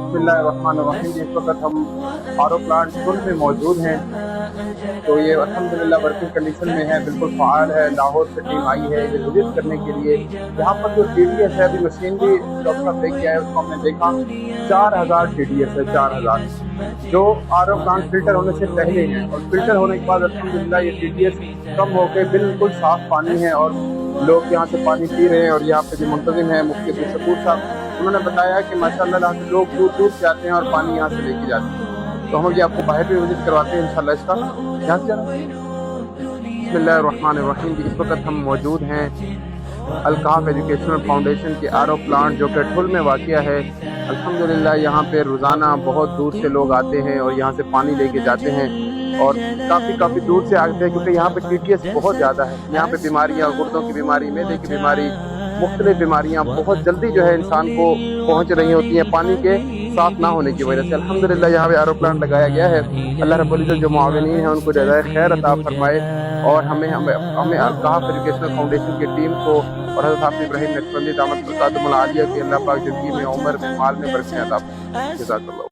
बिस्मिल्लाहिर्रहमानिर्रहीम। इस वक्त हम आर ओ प्लांट कुल में मौजूद हैं। तो ये अल्हम्दुलिल्लाह वर्किंग कंडीशन में है, बिल्कुल फ़ाल है। लाहौर से टीम आई है ये विजिट करने के लिए। यहाँ पर जो TDS है, अभी मशीनरी डॉक्टर साहब लेके आए, उसको हमने देखा 4000 TDS है, 4000 जो आर ओ प्लांट फिल्टर होने से पहले हैं। और फिल्टर होने के बाद अल्हम्दुलिल्लाह ये TDS कम होकर बिल्कुल साफ़ पानी है और लोग यहाँ से पानी पी रहे हैं। और यहाँ पे जो मुंतज़िम है मुफ्ती अब्दुल शकूर साहब, उन्होंने बताया कि माशाअल्लाह यहाँ से लोग दूर दूर से आते हैं और पानी यहाँ से लेके जाते हैं। तो हम ये आपको बाहर भी विजिट करवाते हैं इंशाल्लाह। इसका यहाँ से जाना है। बिस्मिल्लाहिर्रहमानिर्रहीम। इस वक्त हम मौजूद हैं अलकाफ एजुकेशनल फाउंडेशन के आर ओ प्लांट जो कि ठुल में वाक़या है। अल्हम्दुलिल्लाह यहाँ पे रोज़ाना बहुत दूर से लोग आते हैं और यहाँ से पानी लेके जाते हैं और काफ़ी दूर से आते हैं, क्योंकि यहाँ पे TDS बहुत ज़्यादा है। यहाँ पे बीमारियाँ, गुर्दों की बीमारी, मैदे की बीमारी, मुख्तलिफ बीमारियाँ बहुत जल्दी जो है इंसान को पहुँच रही होती हैं पानी के साफ ना होने की वजह से। अल्हम्दुलिल्लाह यहाँ पे आर ओ प्लांट लगाया गया है। अल्लाह रब्बुल इज़्ज़त जो मुआविनीन हैं उनको जज़ाए खैर अता फरमाए और हमें अलकाफ एजुकेशनल फाउंडेशन की टीम को और हज़रत हाफ़िज़ इब्राहीम नक्शबंदी दामत बरकातुहुल आलिया की अल्लाह पाक ज़िंदगी में, उम्र में, माल में बरकत अता फरमाए। जज़ाकल्लाह।